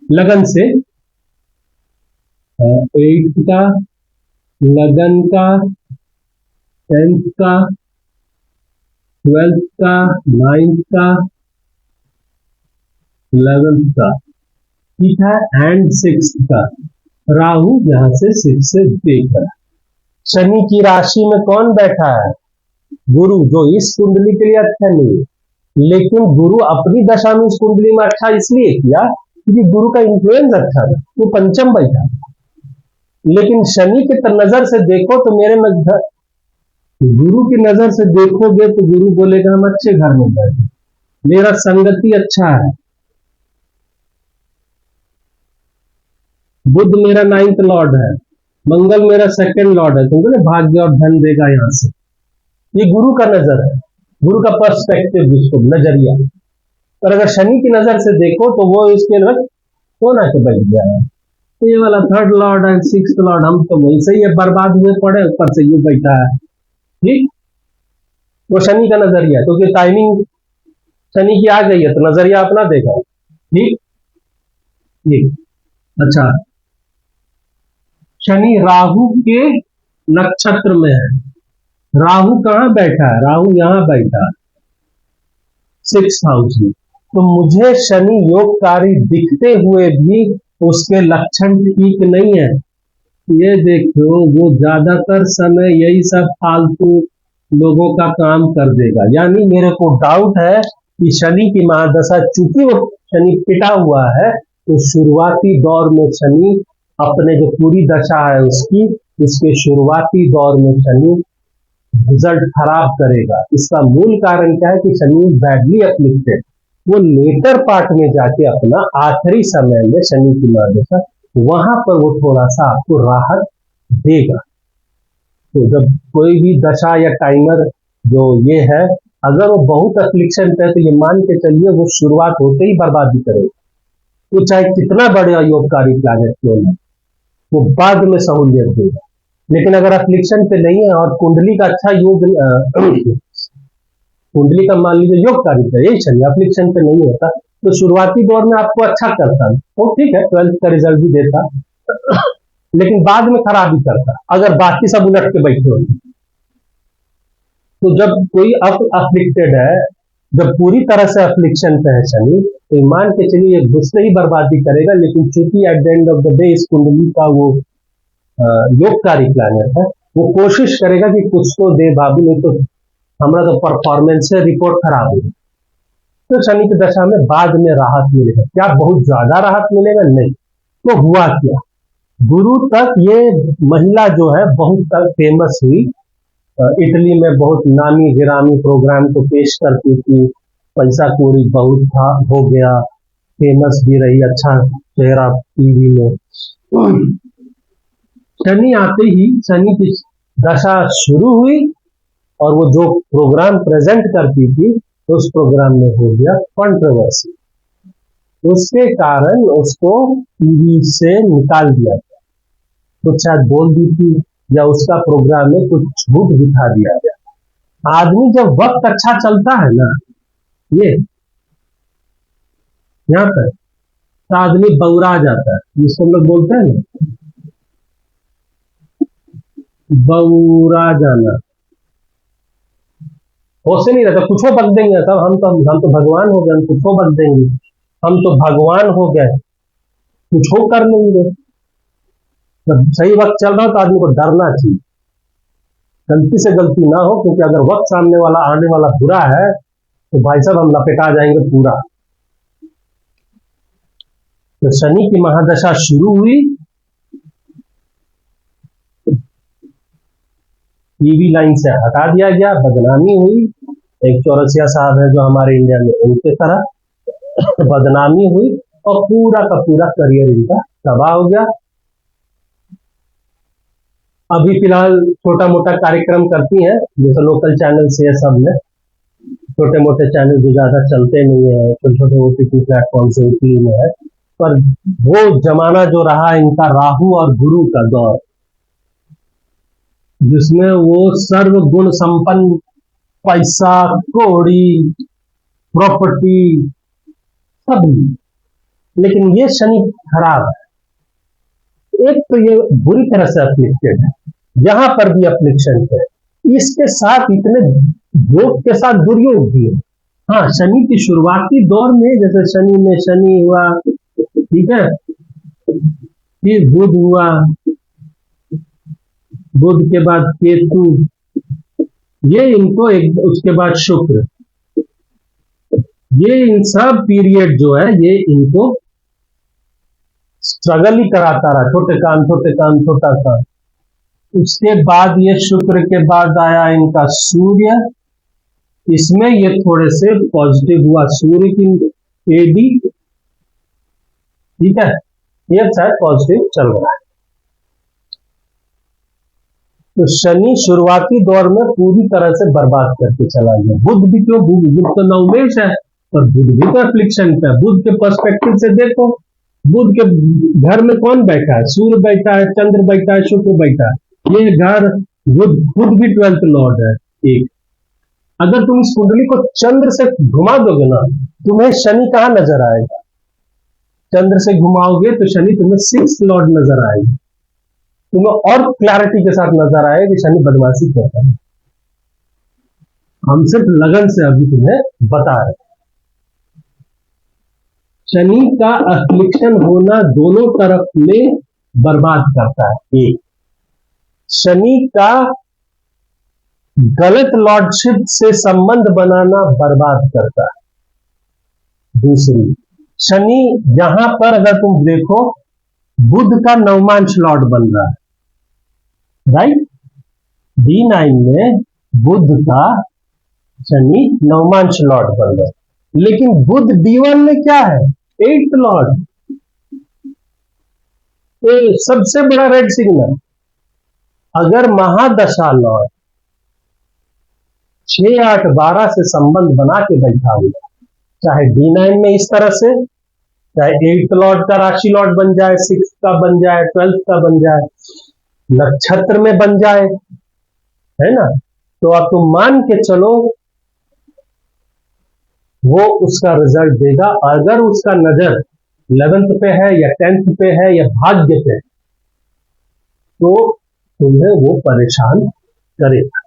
लगन से 8th का, लगन का, 10th का, 12th का, 9th का, 11th का, ठीक है, एंड 6th का। राहु यहां से 6 से देख रहा है। शनि की राशि में कौन बैठा है? गुरु, जो इस कुंडली के लिए अच्छा नहीं है, लेकिन गुरु अपनी दशा में इस कुंडली में अच्छा इसलिए किया क्योंकि गुरु का इन्फ्लुएंस अच्छा था, वो पंचम बैठा। लेकिन शनि की नजर से देखो तो मेरे में, गुरु की नजर से देखोगे तो गुरु बोलेगा हम अच्छे घर में बैठे, मेरा संगति अच्छा है। बुध मेरा 9th लॉर्ड है, मंगल मेरा 2nd लॉर्ड है, तो भाग्य और धन देगा यहां से। ये गुरु का नजर है, गुरु का पर्सपेक्टिव, जिसको नजरिया। पर अगर शनि की नजर से देखो तो वो इसके अंदर सोना के बैठ गया है। तो ये वाला 3rd Lord and 6th Lord, हम तो वैसे ही बर्बाद हुए पड़े, ऊपर से ये बैठा है। ठीक, वो शनि का नजरिया, क्योंकि टाइमिंग शनि की आ गई है तो नजरिया अपना देगा। ठीक ठीक, अच्छा, शनि राहु के नक्षत्र में है। राहु कहां बैठा है? राहु यहां बैठा है 6th हाउस में। तो मुझे शनि योगकारी दिखते हुए भी उसके लक्षण ठीक नहीं है। ये देखो, वो ज्यादातर समय यही सब फालतू लोगों का काम कर देगा। यानी मेरे को डाउट है कि शनि की महादशा, चूंकि वो शनि पिटा हुआ है, तो शुरुआती दौर में शनि अपने जो पूरी दशा है उसके शुरुआती दौर में शनि रिजल्ट खराब करेगा। इसका मूल कारण क्या है कि शनि बैडली अफ्लिक्टेड, वो लेटर पार्ट में जाके अपना आखिरी समय में शनि की महादशा, वहां पर वो थोड़ा सा आपको राहत देगा। तो जब कोई भी दशा या टाइमर जो ये है, अगर वो बहुत अफ्लिक्शन पे है, तो ये मान के चलिए वो शुरुआत होते ही बर्बादी करेगा। वो चाहे कितना बड़े अयोगकारी प्लैनेट क्यों नहीं, वो बाद में सहूलियत देगा। लेकिन अगर अफ्लिक्शन पे नहीं है और कुंडली का अच्छा योग, कुंडली का मान लीजिए योगकारी पे यही शनि अफ्लिक्शन पे नहीं होता, तो शुरुआती दौर में आपको अच्छा करता, तो ठीक है, 12th का रिजल्ट भी देता, लेकिन बाद में खराब ही करता अगर बाकी सब उलट के बैठे होते। तो जब कोई अफ्लिक्टेड है जब पूरी तरह से अफ्लिक्शन पे है शनि, तो मान के चलिए घुसते ही बर्बादी करेगा, लेकिन चूंकि at the end of the day इस कुंडली का वो योगकारी प्लैनेट है, वो कोशिश करेगा कि कुछ तो दे बाबू, नहीं तो हमारा तो परफॉर्मेंस से रिपोर्ट खराब होगी। तो शनि की दशा में बाद में राहत मिलेगा, क्या बहुत ज्यादा राहत मिलेगा? नहीं। तो हुआ क्या, गुरु तक ये महिला जो है बहुत तक फेमस हुई, इटली में बहुत नामी गिरामी प्रोग्राम को पेश करती थी, पैसा कौड़ी बहुत था, हो गया, फेमस भी रही, अच्छा चेहरा टीवी में। शनि आते ही शनि की दशा शुरू हुई और वो जो प्रोग्राम प्रेजेंट करती थी उस प्रोग्राम में हो गया कंट्रोवर्सी, उसके कारण उसको टीवी से निकाल दिया गया, कुछ शायद बोल दी थी या उसका प्रोग्राम में कुछ झूठ दिखा दिया गया। आदमी जब वक्त अच्छा चलता है ना, ये यहाँ पर तो आदमी बौरा जाता है, जिसको हम लोग बोलते हैं ना बौरा जाना, होश नहीं रहता, कुछ बक देंगे सब, हम तो भगवान हो गए, हम कुछ बक देंगे, हम तो भगवान हो गए, कुछ कर लेंगे। जब सही वक्त चल रहा हो तो आदमी को डरना चाहिए, गलती से गलती ना हो, क्योंकि अगर वक्त सामने वाला आने वाला बुरा है तो भाई साहब हम लपेटा जाएंगे पूरा। तो शनि की महादशा शुरू हुई, टीवी लाइन से हटा दिया गया, बदनामी हुई। एक चौरसिया साहब है जो हमारे इंडिया में, उनके तरह बदनामी हुई और पूरा का पूरा करियर इनका तबाह हो गया। अभी फिलहाल छोटा मोटा कार्यक्रम करती हैं, जैसे लोकल चैनल से ये सब में, छोटे मोटे चैनल जो ज्यादा चलते नहीं है, छोटे छोटे ओटीटी प्लेटफॉर्म से उतली में है, पर वो जमाना जो रहा इनका राहु और गुरु का दौर, जिसमें वो सर्व गुण संपन्न, पैसा कौड़ी प्रॉपर्टी सब, लेकिन ये शनि खराब है। एक तो ये बुरी तरह से अफ्लिक्टेड है, यहां पर भी अफ्लिक्शन है, इसके साथ इतने योग के साथ दुर्योग भी है। हाँ, शनि की शुरुआती दौर में जैसे शनि में शनि हुआ, ठीक है, फिर बुध हुआ, बुध के बाद केतु, ये इनको एक, उसके बाद शुक्र, ये इन सब पीरियड जो है ये इनको स्ट्रगल ही कराता रहा, छोटे काम छोटा काम। उसके बाद ये शुक्र के बाद आया इनका सूर्य, इसमें ये थोड़े से पॉजिटिव हुआ, सूर्य की एडी, ठीक है, ये शायद पॉजिटिव चल रहा है। तो शनि शुरुआती दौर में पूरी तरह से बर्बाद करके चला गया। बुध भी क्यों, बुध तो नवमेश है, पर बुध भी तो एफ्लिक्शन पे है। बुध के पर्सपेक्टिव से देखो, बुध के घर में कौन बैठा है? सूर्य बैठा है, चंद्र बैठा है, शुक्र बैठा है। ये घर बुध खुद भी 12th लॉर्ड है। एक, अगर तुम इस कुंडली को चंद्र से घुमा दोगे ना, तुम्हें शनि कहाँ नजर आएगा? चंद्र से घुमाओगे तो शनि तुम्हें 6th लॉर्ड नजर आएगा, तुम्हें और क्लैरिटी के साथ नजर आएगा कि शनि बदमाशी करता है। हम सिर्फ लगन से अभी तुम्हें बता रहे, शनि का अफ्लिक्शन होना दोनों तरफ में बर्बाद करता है। एक, शनि का गलत लॉर्डशिप से संबंध बनाना बर्बाद करता है। दूसरी, शनि यहां पर अगर तुम देखो, बुध का नवमांश लॉर्ड बन रहा है, राइट, D9 में बुध का शनि नवमांश लॉर्ड बन रहा है, लेकिन बुध D1 में क्या है? 8th Lord. सबसे बड़ा रेड सिग्नल, अगर महादशा लॉर्ड 6, 8, 12 से संबंध बना के बैठा हुआ, चाहे D9 में इस तरह से, चाहे 8th लॉर्ड का राशि लॉर्ड बन जाए, 6th का बन जाए, 12th का बन जाए, नक्षत्र में बन जाए, है ना, तो आप तुम मान के चलो वो उसका रिजल्ट देगा। अगर उसका नजर 11th पे है या 10th पे है या भाग्य पे, तो तुम्हें वो परेशान करेगा।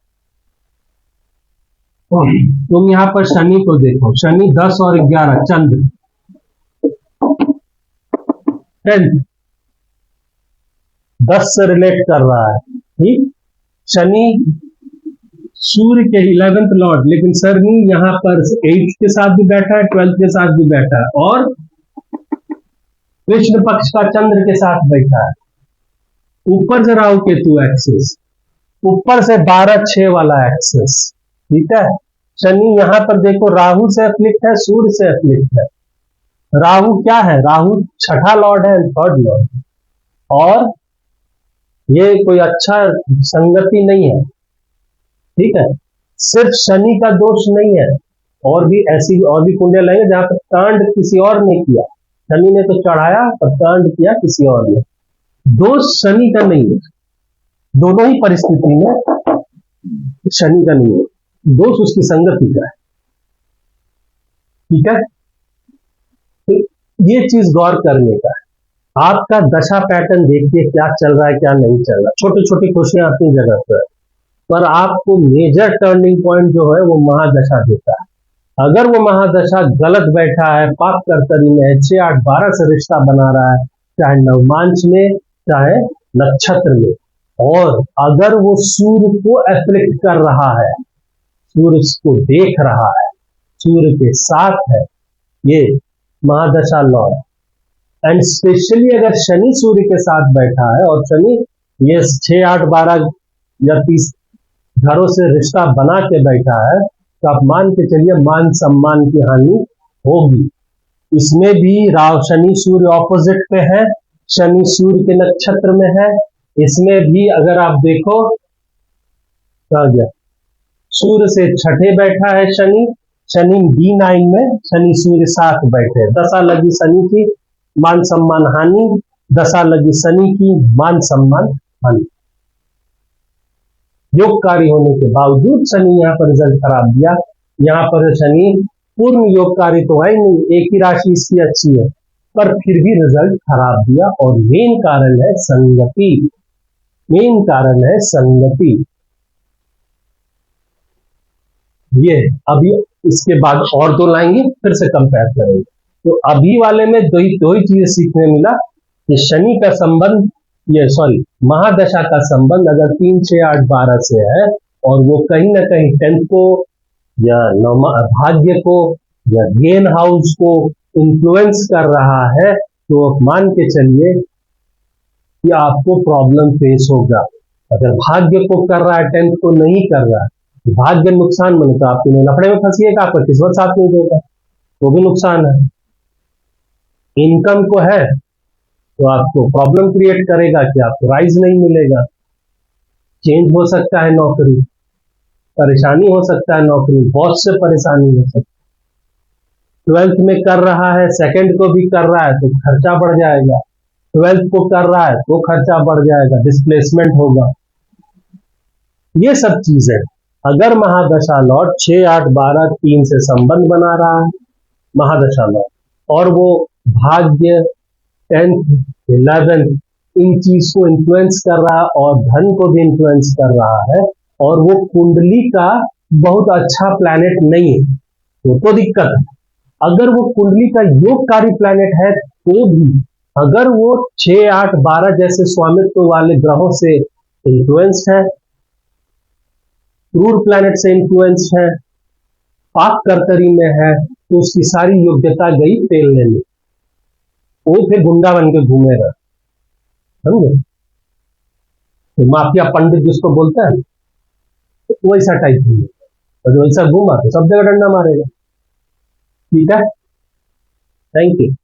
तुम यहाँ पर शनि को देखो, शनि 10 और 11, चंद्र 10th 10 से रिलेट कर रहा है, ठीक। शनि सूर्य के 11th लॉर्ड, लेकिन शनि यहाँ पर 8th के साथ भी बैठा है, 12th के साथ भी बैठा है, और कृष्ण पक्ष का चंद्र के साथ बैठा है। ऊपर से राहु केतु एक्सिस, ऊपर से 12-6 वाला एक्सिस, ठीक है। शनि यहाँ पर देखो राहु से अफ्लिक्ट है, सूर्य से अफ्लिक्ट है। राहु क्या है, राहु छठा लॉर्ड है, 3rd लॉर्ड, और ये कोई अच्छा संगति नहीं है, ठीक है। सिर्फ शनि का दोष नहीं है, और भी ऐसी और भी कुंडलियां लेंगे जहां पर कांड किसी और ने किया। शनि ने तो चढ़ाया पर कांड किया किसी और ने। दोष शनि का नहीं है, दोनों ही परिस्थिति में शनि का नहीं है, दोष उसकी संगति का है, ठीक है। तो ये चीज गौर करने का है। आपका दशा पैटर्न देखिए क्या चल रहा है क्या नहीं चल रहा। छोटी छोटी खुशियां अपनी जगह पर आपको मेजर टर्निंग पॉइंट जो है वो महादशा देता है। अगर वो महादशा गलत बैठा है, पाप कर्तरी में है, 6, 8, 12 से रिश्ता बना रहा है, चाहे नवमांश में चाहे नक्षत्र में, और अगर वो सूर्य को एफ्लिक्ट कर रहा है, सूर्य को देख रहा है, सूर्य के साथ है, ये महादशा लॉर्ड। एंड स्पेशली अगर शनि सूर्य के साथ बैठा है, और शनि ये 6, 8, 12 या 30 घरों से रिश्ता बना के बैठा है, तो आप मान के चलिए मान सम्मान की हानि होगी। इसमें भी राहु शनि सूर्य ऑपोजिट पे है, शनि सूर्य के नक्षत्र में है। इसमें भी अगर आप देखो तो सूर्य से छठे बैठा है शनि, शनि D9 में, शनि सूर्य साथ बैठे, दशा लगी शनि की, मान सम्मान हानि, दशा लगी शनि की, मान सम्मान हानि। योगकारी होने के बावजूद शनि यहाँ पर रिजल्ट खराब दिया। यहाँ पर शनि पूर्ण योगकारी तो है नहीं, एक ही राशि इसकी अच्छी है, पर फिर भी रिजल्ट खराब दिया। और मेन कारण है संगति, मेन कारण है संगति। ये अभी इसके बाद और दो लाएंगे, फिर से कंपेयर करेंगे। तो अभी वाले में दो ही चीजें सीखने मिला कि शनि का संबंध, ये सॉरी महादशा का संबंध अगर 3, 6, 8, 12 से है, और वो कहीं ना कहीं 10th को या भाग्य को या गेन हाउस को इन्फ्लुएंस कर रहा है, तो मान के चलिए कि आपको प्रॉब्लम फेस होगा। अगर भाग्य को कर रहा है, 10th को नहीं कर रहा है, भाग्य नुकसान बने तो आपके लफड़े में फंसिएगा, आपका किस्मत साथ नहीं देगा, तो भी नुकसान है। इनकम को है तो आपको प्रॉब्लम क्रिएट करेगा कि आपको राइज नहीं मिलेगा, चेंज हो सकता है नौकरी, परेशानी हो सकता है नौकरी, बॉस से परेशानी हो सकती है। 12th में कर रहा है, 2nd को भी कर रहा है तो खर्चा बढ़ जाएगा, 12th को कर रहा है तो खर्चा बढ़ जाएगा, डिस्प्लेसमेंट होगा। ये सब चीजें अगर महादशा लॉर्ड 6, 8, 12, 3 से संबंध बना रहा है महादशा लॉर्ड, और वो भाग्य 10th, 11th इन चीज को इन्फ्लुएंस कर रहा है और धन को भी इन्फ्लुएंस कर रहा है, और वो कुंडली का बहुत अच्छा प्लैनेट नहीं है, तो दिक्कत है। अगर वो कुंडली का योगकारी प्लैनेट है तो भी अगर वो 6, 8, 12 जैसे स्वामित्व वाले ग्रहों से इन्फ्लुएंस है, क्रूर प्लैनेट से इन्फ्लुएंस है, पाप कर्तरी में है, तो उसकी सारी योग्यता गई तेल लेने, वो फिर गुंडा बन के घूमेगा, समझे। तो माफिया पंडित जिसको बोलता है तो वैसा टाइप है, और वैसा घूमा तो सब जगह डंडा मारेगा। ठीक है, थैंक यू।